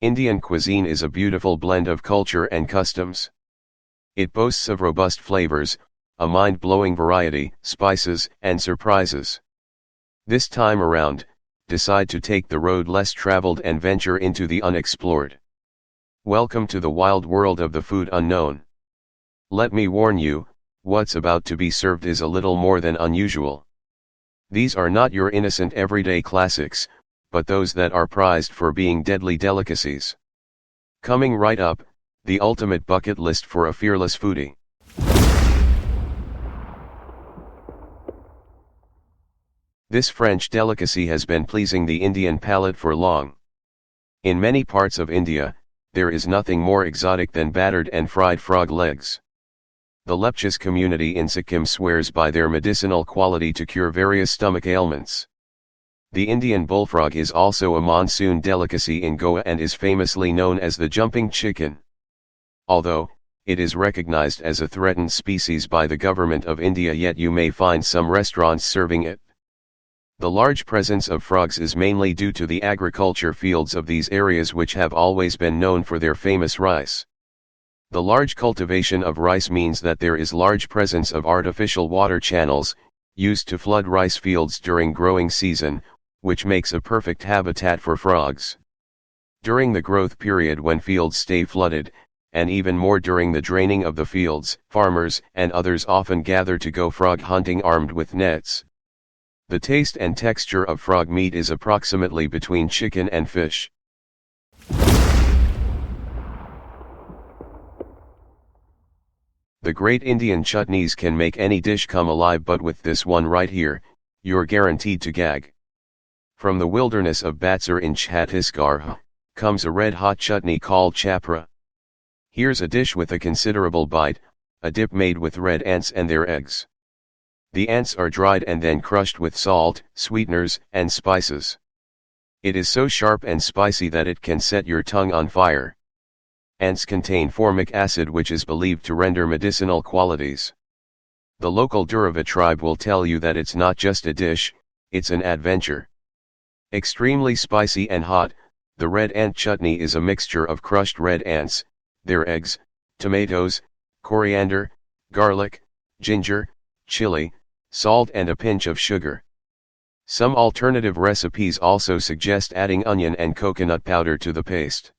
Indian cuisine is a beautiful blend of culture and customs. It boasts of robust flavors, a mind-blowing variety, spices, and surprises. This time around, decide to take the road less traveled and venture into the unexplored. Welcome to the wild world of the food unknown. Let me warn you, what's about to be served is a little more than unusual. These are not your innocent everyday classics, but those that are prized for being deadly delicacies. Coming right up, the ultimate bucket list for a fearless foodie. This French delicacy has been pleasing the Indian palate for long. In many parts of India, there is nothing more exotic than battered and fried frog legs. The Lepchas community in Sikkim swears by their medicinal quality to cure various stomach ailments. The Indian bullfrog is also a monsoon delicacy in Goa and is famously known as the jumping chicken. Although, it is recognized as a threatened species by the government of India, yet you may find some restaurants serving it. The large presence of frogs is mainly due to the agriculture fields of these areas, which have always been known for their famous rice. The large cultivation of rice means that there is large presence of artificial water channels, used to flood rice fields during growing season, which makes a perfect habitat for frogs. During the growth period, when fields stay flooded, and even more during the draining of the fields, farmers and others often gather to go frog hunting armed with nets. The taste and texture of frog meat is approximately between chicken and fish. The great Indian chutneys can make any dish come alive, but with this one right here, you're guaranteed to gag. From the wilderness of Batsar in Chhattisgarh, comes a red-hot chutney called chapra. Here's a dish with a considerable bite, a dip made with red ants and their eggs. The ants are dried and then crushed with salt, sweeteners, and spices. It is so sharp and spicy that it can set your tongue on fire. Ants contain formic acid, which is believed to render medicinal qualities. The local Durava tribe will tell you that it's not just a dish, it's an adventure. Extremely spicy and hot, the red ant chutney is a mixture of crushed red ants, their eggs, tomatoes, coriander, garlic, ginger, chili, salt and a pinch of sugar. Some alternative recipes also suggest adding onion and coconut powder to the paste.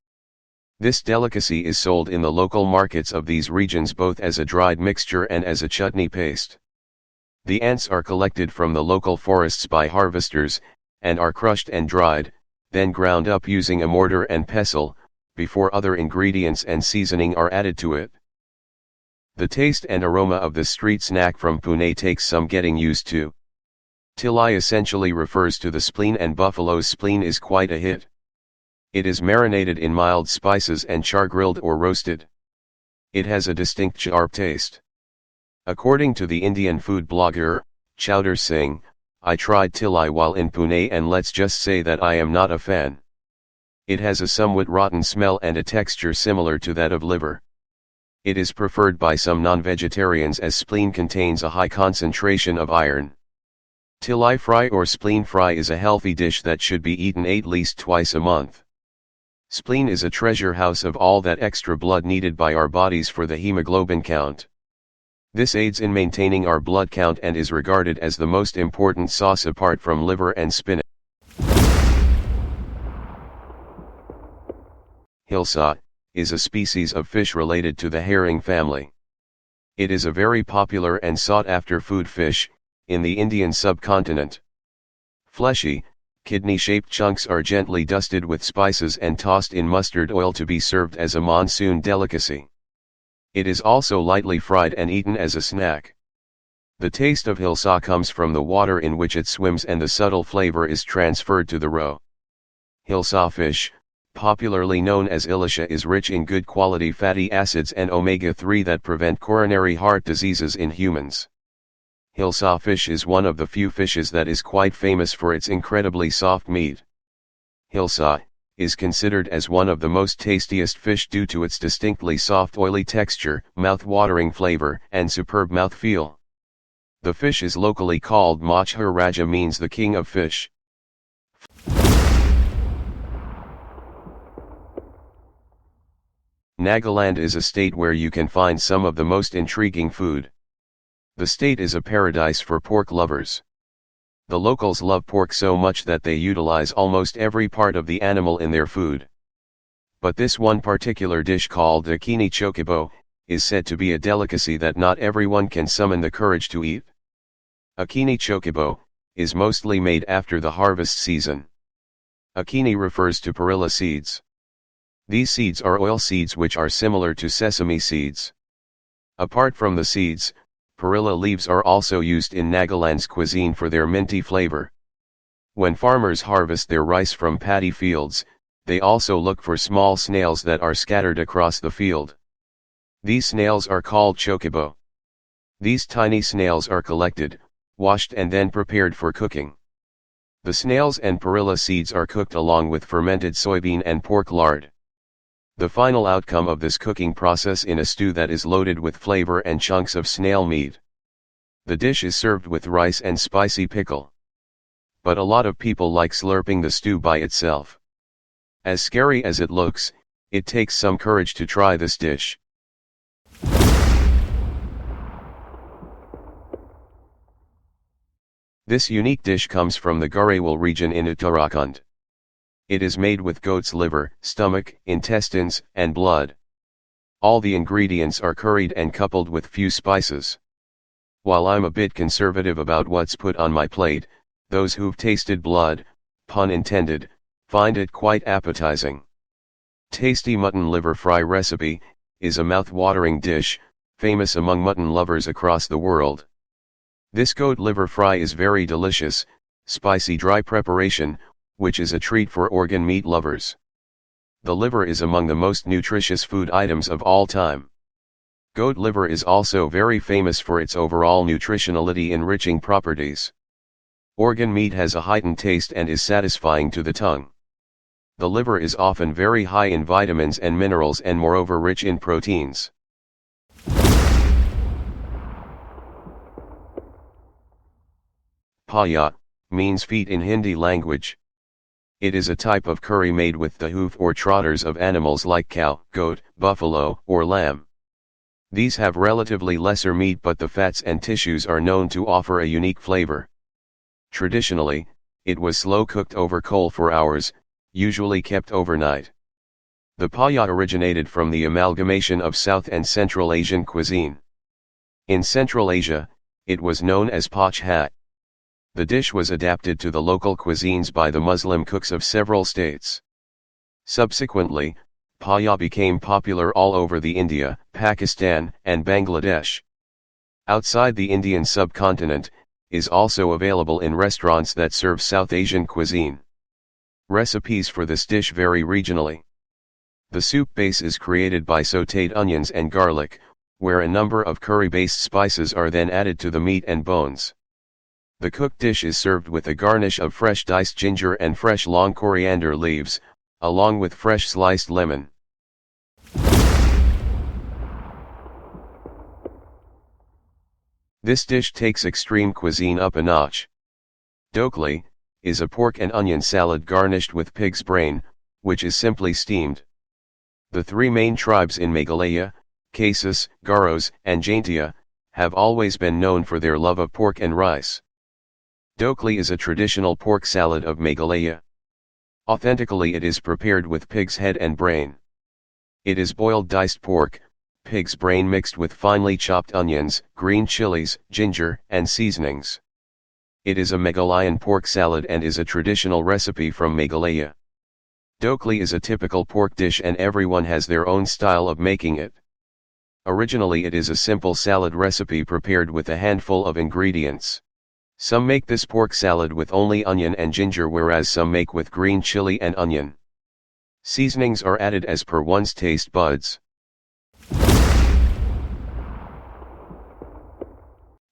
This delicacy is sold in the local markets of these regions both as a dried mixture and as a chutney paste. The ants are collected from the local forests by harvesters, and are crushed and dried, then ground up using a mortar and pestle, before other ingredients and seasoning are added to it. The taste and aroma of the street snack from Pune takes some getting used to. Tilai essentially refers to the spleen, and buffalo's spleen is quite a hit. It is marinated in mild spices and char-grilled or roasted. It has a distinct sharp taste. According to the Indian food blogger, Chowdhury Singh, I tried tilai while in Pune and let's just say that I am not a fan. It has a somewhat rotten smell and a texture similar to that of liver. It is preferred by some non-vegetarians as spleen contains a high concentration of iron. Tilai fry or spleen fry is a healthy dish that should be eaten at least twice a month. Spleen is a treasure house of all that extra blood needed by our bodies for the hemoglobin count. This aids in maintaining our blood count and is regarded as the most important sauce apart from liver and spinach. Hilsa is a species of fish related to the herring family. It is a very popular and sought-after food fish in the Indian subcontinent. Fleshy, kidney-shaped chunks are gently dusted with spices and tossed in mustard oil to be served as a monsoon delicacy. It is also lightly fried and eaten as a snack. The taste of hilsa comes from the water in which it swims, and the subtle flavor is transferred to the roe. Hilsa fish, popularly known as ilisha, is rich in good quality fatty acids and omega-3 that prevent coronary heart diseases in humans. Hilsa fish is one of the few fishes that is quite famous for its incredibly soft meat. Hilsa is considered as one of the most tastiest fish due to its distinctly soft oily texture, mouth-watering flavor, and superb mouthfeel. The fish is locally called Machhar Raja, means the king of fish. Nagaland is a state where you can find some of the most intriguing food. The state is a paradise for pork lovers. The locals love pork so much that they utilize almost every part of the animal in their food. But this one particular dish called Akini chocobo, is said to be a delicacy that not everyone can summon the courage to eat. Akini chocobo is mostly made after the harvest season. Akini refers to perilla seeds. These seeds are oil seeds which are similar to sesame seeds. Apart from the seeds, perilla leaves are also used in Nagaland's cuisine for their minty flavor. When farmers harvest their rice from paddy fields, they also look for small snails that are scattered across the field. These snails are called chocobo. These tiny snails are collected, washed and then prepared for cooking. The snails and perilla seeds are cooked along with fermented soybean and pork lard. The final outcome of this cooking process in a stew that is loaded with flavor and chunks of snail meat. The dish is served with rice and spicy pickle. But a lot of people like slurping the stew by itself. As scary as it looks, it takes some courage to try this dish. This unique dish comes from the Garhwal region in Uttarakhand. It is made with goat's liver, stomach, intestines, and blood. All the ingredients are curried and coupled with few spices. While I'm a bit conservative about what's put on my plate, those who've tasted blood, pun intended, find it quite appetizing. Tasty mutton liver fry recipe is a mouth-watering dish, famous among mutton lovers across the world. This goat liver fry is very delicious, spicy dry preparation, which is a treat for organ meat lovers. The liver is among the most nutritious food items of all time. Goat liver is also very famous for its overall nutritionality enriching properties. Organ meat has a heightened taste and is satisfying to the tongue. The liver is often very high in vitamins and minerals and moreover rich in proteins. Paya means feet in Hindi language. It is a type of curry made with the hoof or trotters of animals like cow, goat, buffalo, or lamb. These have relatively lesser meat but the fats and tissues are known to offer a unique flavor. Traditionally, it was slow cooked over coal for hours, usually kept overnight. The paya originated from the amalgamation of South and Central Asian cuisine. In Central Asia, it was known as pach hat. The dish was adapted to the local cuisines by the Muslim cooks of several states. Subsequently, paya became popular all over the India, Pakistan, and Bangladesh. Outside the Indian subcontinent, is also available in restaurants that serve South Asian cuisine. Recipes for this dish vary regionally. The soup base is created by sautéed onions and garlic, where a number of curry-based spices are then added to the meat and bones. The cooked dish is served with a garnish of fresh diced ginger and fresh long coriander leaves, along with fresh sliced lemon. This dish takes extreme cuisine up a notch. Dhokli is a pork and onion salad garnished with pig's brain, which is simply steamed. The three main tribes in Meghalaya, Khasis, Garos, and Jaintia, have always been known for their love of pork and rice. Dhokli is a traditional pork salad of Meghalaya. Authentically it is prepared with pig's head and brain. It is boiled diced pork, pig's brain mixed with finely chopped onions, green chilies, ginger, and seasonings. It is a Meghalayan pork salad and is a traditional recipe from Meghalaya. Dhokli is a typical pork dish and everyone has their own style of making it. Originally it is a simple salad recipe prepared with a handful of ingredients. Some make this pork salad with only onion and ginger whereas some make with green chili and onion. Seasonings are added as per one's taste buds.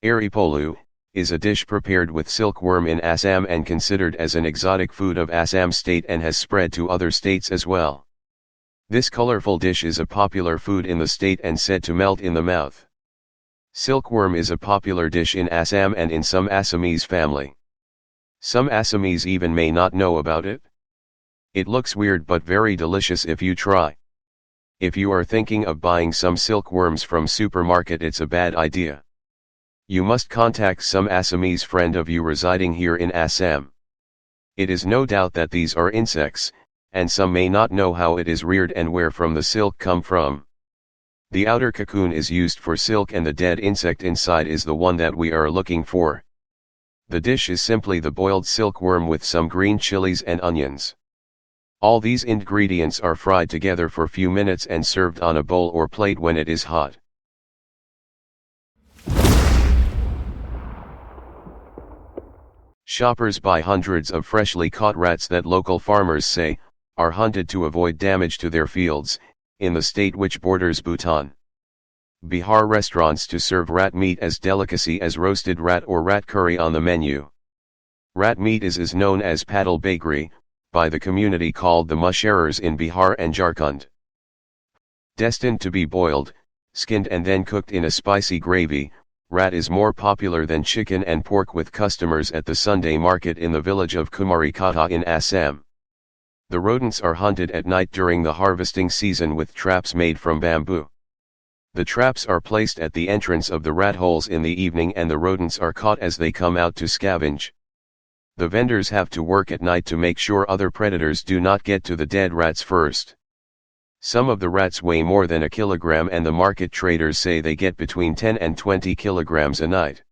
Aripolu is a dish prepared with silkworm in Assam and considered as an exotic food of Assam state and has spread to other states as well. This colorful dish is a popular food in the state and said to melt in the mouth. Silkworm is a popular dish in Assam and in some Assamese family. Some Assamese even may not know about it. It looks weird but very delicious if you try. If you are thinking of buying some silkworms from supermarket, it's a bad idea. You must contact some Assamese friend of you residing here in Assam. It is no doubt that these are insects, and some may not know how it is reared and where from the silk come from. The outer cocoon is used for silk and the dead insect inside is the one that we are looking for. The dish is simply the boiled silkworm with some green chilies and onions. All these ingredients are fried together for a few minutes and served on a bowl or plate when it is hot. Shoppers buy hundreds of freshly caught rats that local farmers say are hunted to avoid damage to their fields, in the state which borders Bhutan. Bihar restaurants to serve rat meat as delicacy as roasted rat or rat curry on the menu. Rat meat is known as paddle bakery, by the community called the Musharers in Bihar and Jharkhand. Destined to be boiled, skinned and then cooked in a spicy gravy, rat is more popular than chicken and pork with customers at the Sunday market in the village of Kumarikata in Assam. The rodents are hunted at night during the harvesting season with traps made from bamboo. The traps are placed at the entrance of the rat holes in the evening and the rodents are caught as they come out to scavenge. The vendors have to work at night to make sure other predators do not get to the dead rats first. Some of the rats weigh more than a kilogram and the market traders say they get between 10 and 20 kilograms a night.